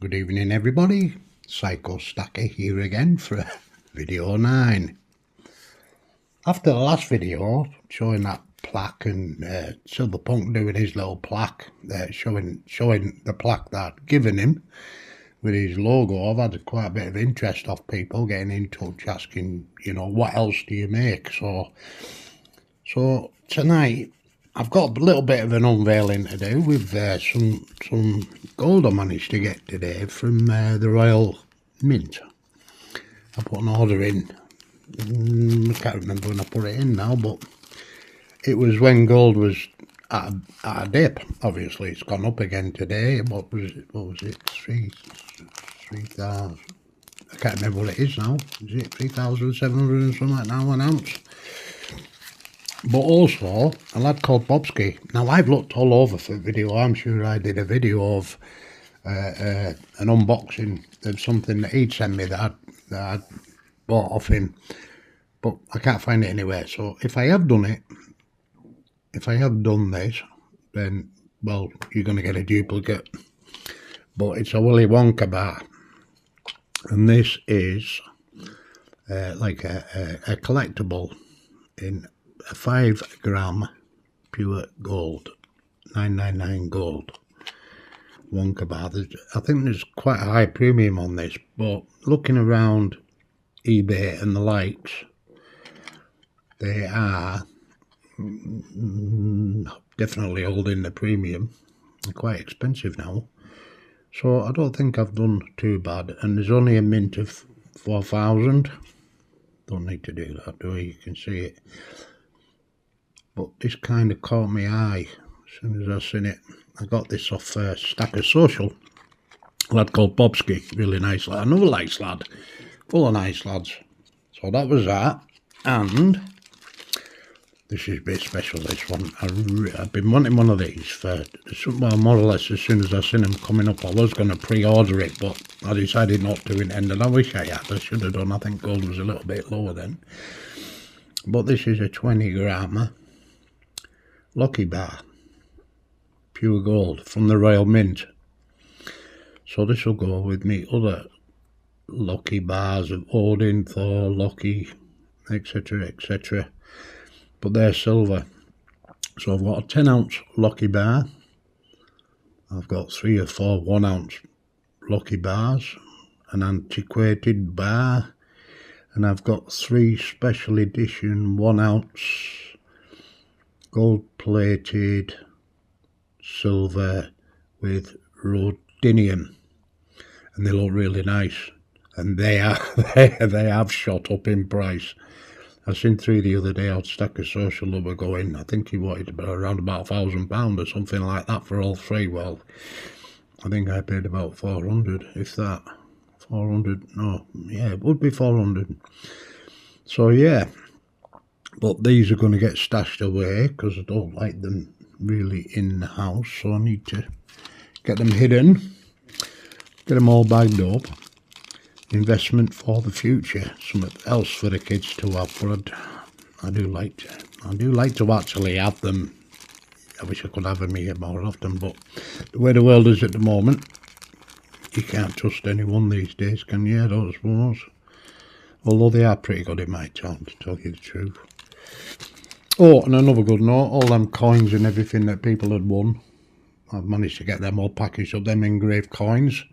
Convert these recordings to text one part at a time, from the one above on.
Good evening everybody, Psycho Stacker here again for video 9. After the last video showing that plaque and Silverpunk doing his little plaque, showing the plaque that I'd given him with his logo, I've had quite a bit of interest off people getting in touch asking, you know, what else do you make? So tonight I've got a little bit of an unveiling to do with some gold I managed to get today from the Royal Mint. I put an order in, I can't remember when I put it in now, but it was when gold was at a dip. Obviously it's gone up again today. What was it? 3,000. I can't remember what it is now. Is it 3,700 and something like now an ounce? But also a lad called Bobsky. Now I've looked all over for a video. I'm sure I did a video of an unboxing of something that he'd sent me that I'd bought off him, but I can't find it anywhere. So if I have done this, then well, you're going to get a duplicate. But it's a Willy Wonka bar, and this is like a collectible in a 5 gram pure gold, 999 gold Wonka bar. I think there's quite a high premium on this, but looking around eBay and the likes, they are definitely holding the premium. They're quite expensive now, so I don't think I've done too bad. And there's only a mint of 4,000. Don't need to do that, do I? You can see it. But this kind of caught my eye as soon as I seen it. I got this off Stacker Social. A lad called Bobsky, really nice lad. Another nice lad, full of nice lads. So that was that. And this is a bit special, this one. I've been wanting one of these for, well, more or less as soon as I seen them coming up. I was going to pre-order it, but I decided not to in the end, and I wish I had. I should have done. I think gold was a little bit lower then. But this is a 20 grammer Loki bar, pure gold from the Royal Mint. So this will go with me other Loki bars of Odin, Thor, Loki, etc, etc. But they're silver. So I've got a 10 ounce Loki bar. I've got 3 or 4 1 ounce Loki bars, an antiquated bar, and I've got 3 special edition 1 ounce gold plated silver with rhodium, and they look really nice, and they have shot up in price. I seen 3 the other day on Stacker Social that were going, I think he wanted around about £1,000 or something like that for all 3. Well, I think I paid about 400, if that. 400, no, yeah, it would be 400. So yeah, but these are going to get stashed away because I don't like them really in the house, so I need to get them hidden, get them all bagged up. Investment for the future, something else for the kids to have. But I do like to actually have them. I wish I could have them here more often, but the way the world is at the moment, you can't trust anyone these days, can you? I don't suppose. Although they are pretty good in my town, to tell you the truth. Oh, and another good note, all them coins and everything that people had won, I've managed to get them all packaged up, them engraved coins.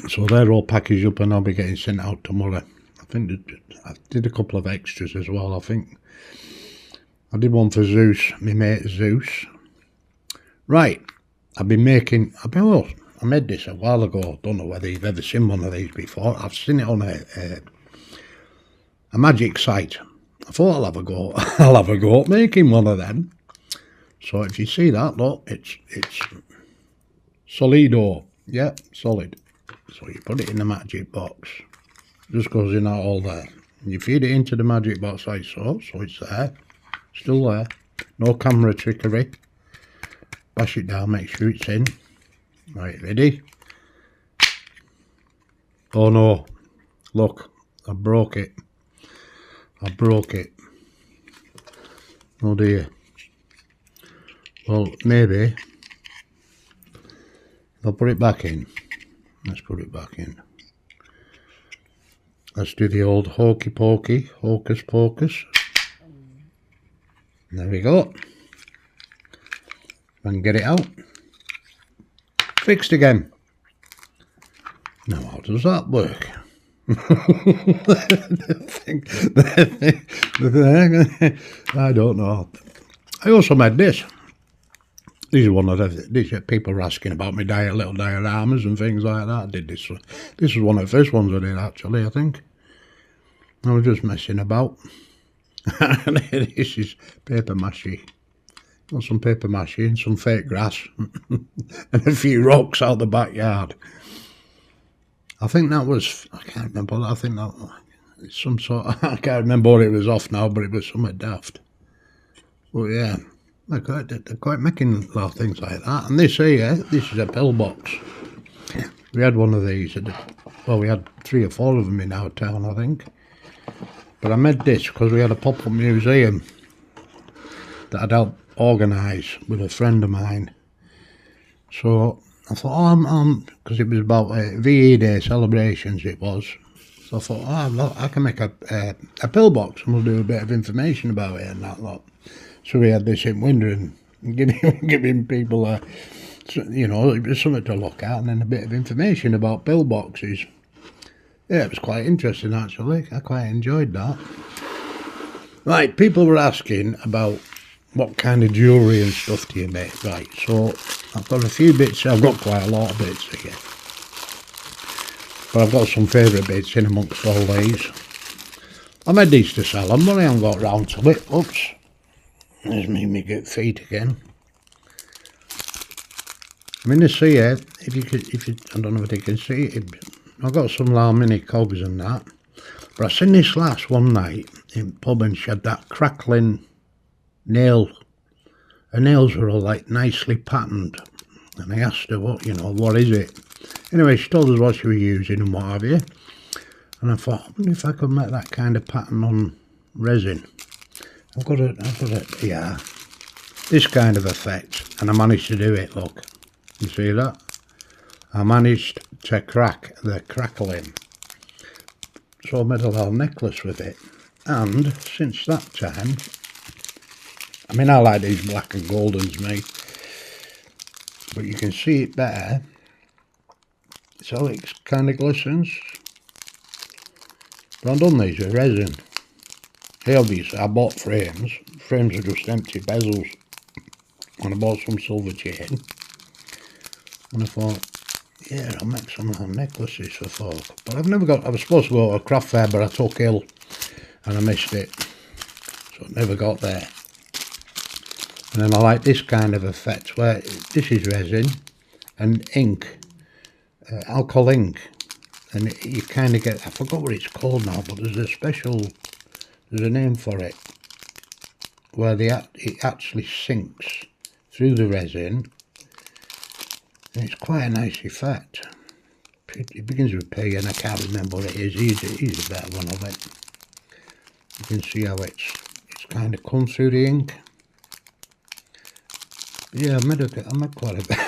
So they're all packaged up and I'll be getting sent out tomorrow. I think I did a couple of extras as well. I think I did one for Zeus, my mate Zeus. Right, I made this a while ago. Don't know whether you've ever seen one of these before. I've seen it on a magic site. I thought I'll have a go. I'll have a go at making one of them. So if you see that, look, it's solido. Yeah, solid. So you put it in the magic box. Just goes in that all there. And you feed it into the magic box like so. So it's there. Still there. No camera trickery. Bash it down, make sure it's in. Right, ready? Oh no. Look, I broke it. Oh dear. Well, maybe I'll put it back in. Let's put it back in. Let's do the old hokey pokey, hocus pocus. There we go. And get it out. Fixed again. Now how does that work? I don't know. I also made this. These are one of these people are asking about my little dioramas and things like that. I did this. This was one of the first ones I did actually, I think. I was just messing about. This is paper mache. Got some paper mache and some fake grass and a few rocks out the backyard. I think that was, I can't remember, I think that was some sort of, I can't remember what it was off now, but it was something daft. But yeah, they're quite making a lot of things like that. And this here, this is a pillbox. We had one of these, well, we had 3 or 4 of them in our town, I think. But I made this because we had a pop-up museum that I'd helped organise with a friend of mine. So I thought, because it was about VE Day celebrations it was. So I thought, I can make a pillbox and we'll do a bit of information about it and that lot. So we had this in winter and giving people you know, it was something to look at and then a bit of information about pillboxes. Yeah, it was quite interesting actually. I quite enjoyed that. Right, people were asking about what kind of jewellery and stuff do you make. Right, so I've got a few bits, I've got quite a lot of bits here. But I've got some favourite bits in amongst all these. I made these to sell them, but I haven't got round to it. Oops. There's me get feet again. I mean, this here, I don't know if you can see it, I've got some little mini cogs and that. But I seen this lass one night in pub and she had that crackling nail. Her nails were all like nicely patterned. And I asked her, what is it? Anyway, she told us what she was using and what have you. And I thought, I wonder if I could make that kind of pattern on resin. I've got yeah, this kind of effect. And I managed to do it, look. You see that? I managed to crack the crackling. So I made a little necklace with it. And since that time, I mean, I like these black and goldens, mate. But you can see it better. So it kind of glistens. But I've done these with resin. Here, obviously, I bought frames. Frames are just empty bezels. And I bought some silver chain. And I thought, yeah, I'll make some little necklaces for folk. But I've never got, I was supposed to go to a craft fair, but I took ill. And I missed it. So I never got there. And then I like this kind of effect where this is resin and ink, alcohol ink, and you kind of get, I forgot what it's called now, but there's a name for it, where it actually sinks through the resin, and it's quite a nice effect. It begins with P and I can't remember what it is. Here's a better one of it. You can see how it's kind of come through the ink. Yeah, I made quite a bit.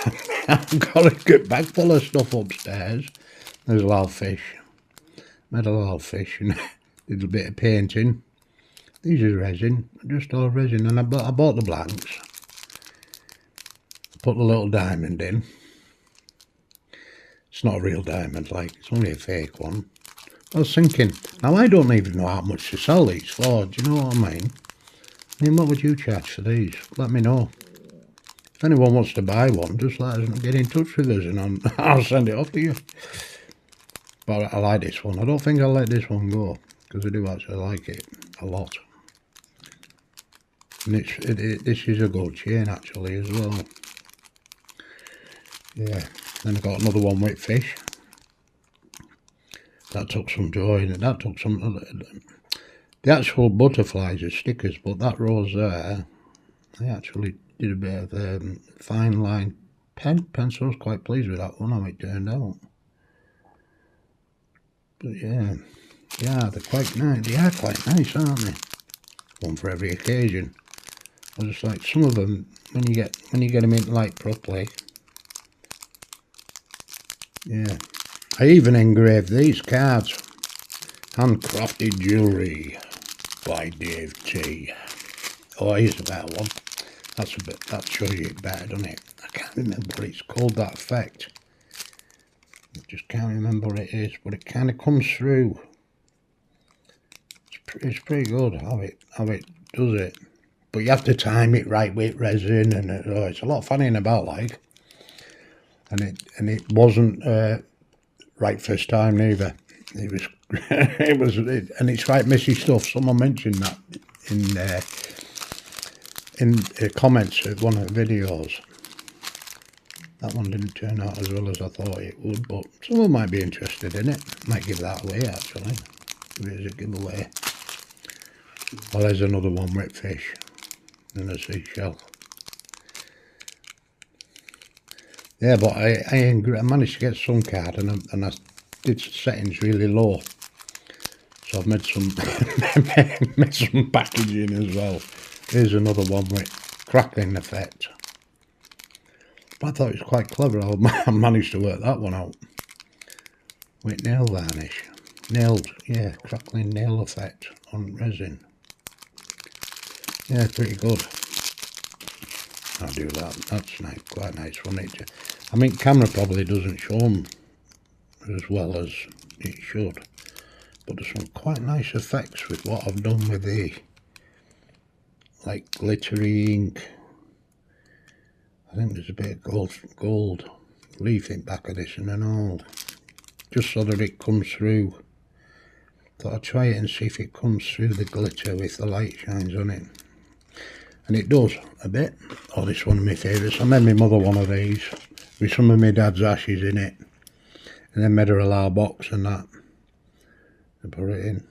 I've got a good bag full of stuff upstairs. There's a lot of fish. Made a lot of fish and did a bit of painting. These are resin, just all resin. And I bought the blanks. Put the little diamond in. It's not a real diamond, like, it's only a fake one. I was thinking, now I don't even know how much to sell these for, do you know what I mean? I mean, what would you charge for these? Let me know. If anyone wants to buy one, just let us get in touch with us and I'll send it off to you. But I like this one. I don't think I'll let this one go because I do actually like it a lot. And this is a good chain actually as well. Yeah. Then I got another one with fish. That took some joy in it. That took some. The actual butterflies are stickers, but that rose there, I actually did a bit of fine line pencil. I was quite pleased with that one, how it turned out. But yeah, they're quite nice. They are quite nice, aren't they? One for every occasion. I just like some of them when you get them in light properly. Yeah. I even engraved these cards. Handcrafted Jewellery by Dave T. Oh, here's a better one. That's a bit, that shows you it better, doesn't it? I can't remember what it's called, that effect. I just can't remember what it is, but it kind of comes through. It's pretty good how it does it. But you have to time it right with resin, and it's a lot of fanning about, like. And it wasn't right first time neither. It was and it's quite messy stuff. Someone mentioned that in the comments of one of the videos. That one didn't turn out as well as I thought it would, but someone might be interested in it. Might give that away, actually. Give it as a giveaway. Well, there's another one with fish and a seashell. Yeah, but I managed to get some card, and I did settings really low. So I've made some made some packaging as well. Here's another one with crackling effect. But I thought it was quite clever. I managed to work that one out with nail varnish. Yeah, crackling nail effect on resin. Yeah, pretty good. I'll do that. That's nice, quite nice, wasn't it? I mean, camera probably doesn't show them as well as it should, but there's some quite nice effects with what I've done with the, like, glittery ink. I think there's a bit of gold leaf in back of this and then all, just so that it comes through. Thought I'd try it and see if it comes through the glitter with the light shines on it. And it does a bit. Oh, this is one of my favourites. I made my mother one of these with some of my dad's ashes in it, and then made her a large box and that, and put it in.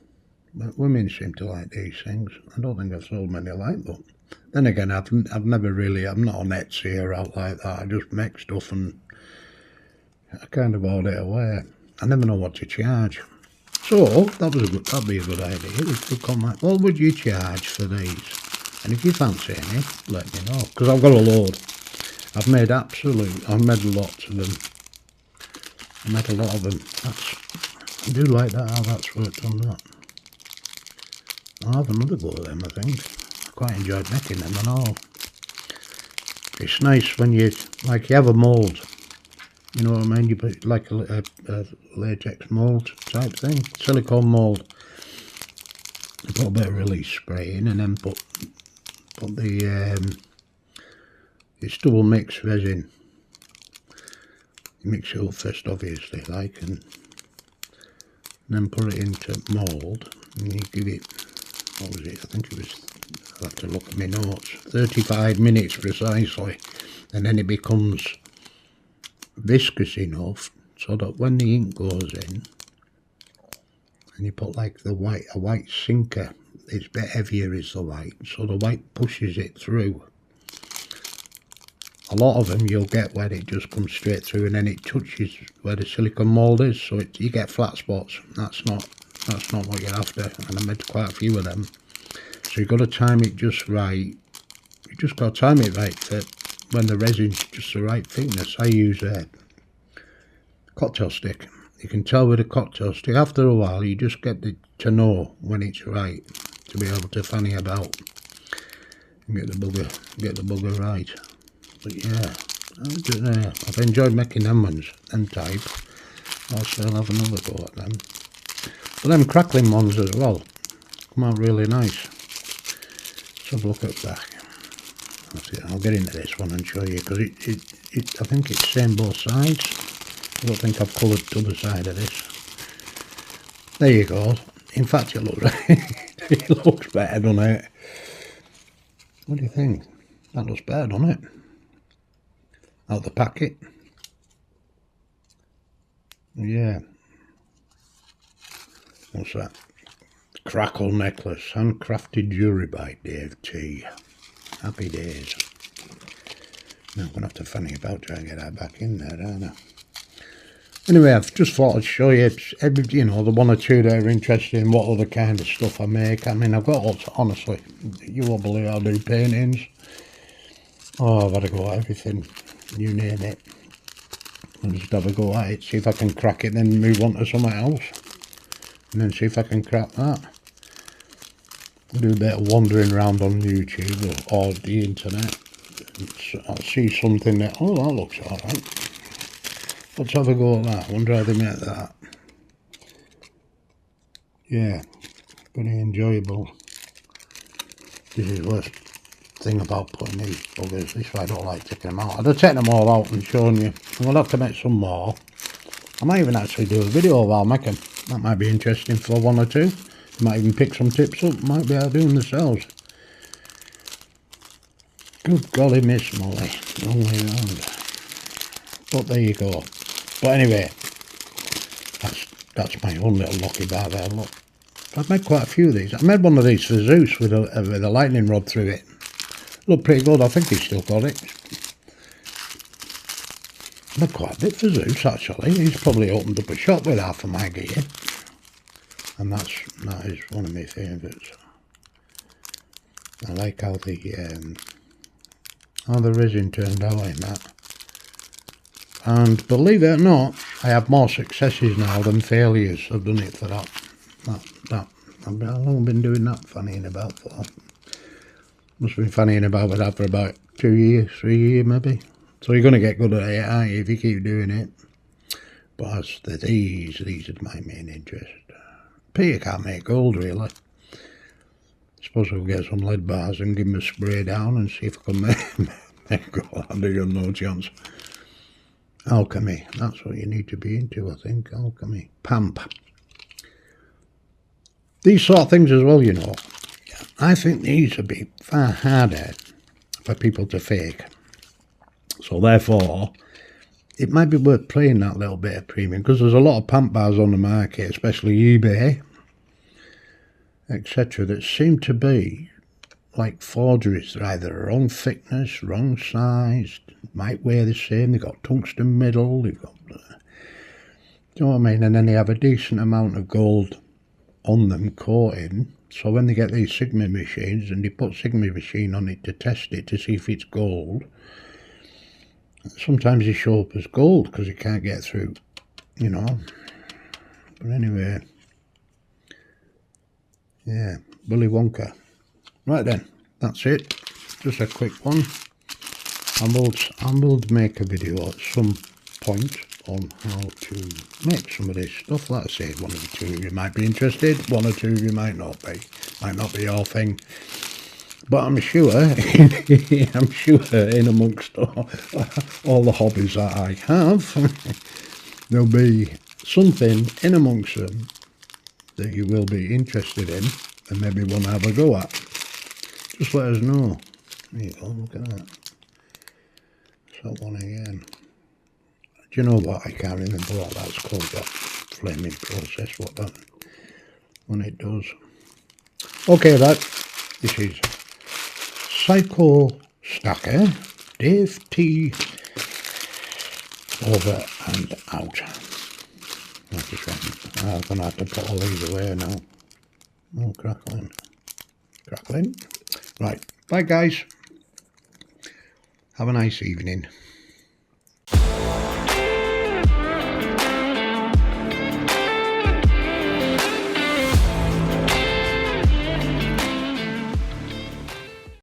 But women seem to like these things. I don't think I've sold many like them. Then again, I've never really, I'm not an Etsy or out like that. I just make stuff and I kind of order it away. I never know what to charge. So that'd be a good idea. We could come like, what would you charge for these? And if you fancy any, let me know, because I've got a load. I've made lots of them. I made a lot of them. I do like that, how that's worked on that. I'll have another go at them, I think. I quite enjoyed making them and all. It's nice when you have a mould. You know what I mean? You put like a latex mould type thing, silicone mould. You put a bit of release spray in and then put the it's double mixed resin. You mix it up first, obviously, like, and then put it into mould, and you give it, what was it? I think it was, I'll have to look at my notes, 35 minutes precisely, and then it becomes viscous enough so that when the ink goes in, and you put like a white sinker, it's a bit heavier is the white, so the white pushes it through. A lot of them you'll get where it just comes straight through and then it touches where the silicone mould is, so you get flat spots. That's not what you're after, and I made quite a few of them. So you've got to time it just right. You just got to time it right for when the resin's just the right thickness. I use a cocktail stick. You can tell with a cocktail stick, after a while you just get to know when it's right, to be able to fanny about and get the bugger right. But yeah, I've enjoyed making them ones, them type. Also I'll have another go at them. But them crackling ones as well come out really nice. Let's have a look at the back. That's it. I'll get into this one and show you, because I think it's same both sides. I don't think I've coloured the other side of this. There you go. In fact, it looks better, doesn't it? What do you think? That looks better, doesn't it? Out the packet. Yeah. What's that? Crackle necklace. Handcrafted Jewellery by Dave T. Happy days. Now I'm going to have to fanny about trying to get that back in there, aren't I? Anyway, I've just thought I'd show you, the one or two that are interested in what other kind of stuff I make. I mean, I've got lots, honestly. You won't believe I do paintings. Oh, I've had to go at everything. You name it. I'll just have a go at it, see if I can crack it, then move on to something else. And then see if I can crack that. I'll do a bit of wandering around on YouTube or the internet. I'll see something that, oh, that looks alright. Let's have a go at that. I wonder how they make that. Yeah, pretty enjoyable. This is the worst thing about putting these buggers. This is why I don't like taking them out. I'd have taken them all out and shown you. I'm going to have to make some more. I might even actually do a video of how I make them. That might be interesting for one or two. Might even pick some tips up. Might be able to do them themselves. Good golly miss Molly. Long way around. But there you go. But anyway, that's my own little lucky bar there. Look, I've made quite a few of these. I made one of these for Zeus with a lightning rod through it. Looked pretty good. I think he's still got it. I made quite a bit for Zeus actually. He's probably opened up a shop with half of my gear. And that is one of my favourites. I like how the resin turned out like that. And believe it or not, I have more successes now than failures. I've done it for that. How long have I been doing that fannying about for? Must have been fannying about with that for about 2 years, 3 years maybe. So you're going to get good at it, aren't you, if you keep doing it. But as to these are my main interest. You can't make gold really. Suppose I'll get some lead bars and give them a spray down and see if I can make gold. I do have no chance. Alchemy, that's what you need to be into, I think. Alchemy. Pamp. These sort of things as well, you know. I think these would be far harder for people to fake. So therefore, it might be worth playing that little bit of premium, because there's a lot of pamp bars on the market, especially eBay, etc., that seem to be like forgeries. They're either wrong thickness, wrong size, might weigh the same, they've got tungsten middle, they've got, do you know what I mean? And then they have a decent amount of gold on them coating. So when they get these Sigma machines and they put Sigma machine on it to test it to see if it's gold, sometimes they show up as gold because you can't get through, you know. But anyway, yeah, Willy Wonka. Right then, that's it. Just a quick one. I will make a video at some point on how to make some of this stuff. Like I say, one or two of you might be interested, one or two of you might not be. Might not be your thing. But I'm sure, in amongst all the hobbies that I have, there'll be something in amongst them that you will be interested in and maybe want to have a go at. Just let us know. There you go, look at that. It's that one again. Do you know what? I can't remember what that's called, that flaming process, what that, when it does. Okay, this is Psycho Stacker, Dave T. Over and out. I'm going to have to put all these away now. Oh, crackling. Crackling. Right, bye guys. Have a nice evening.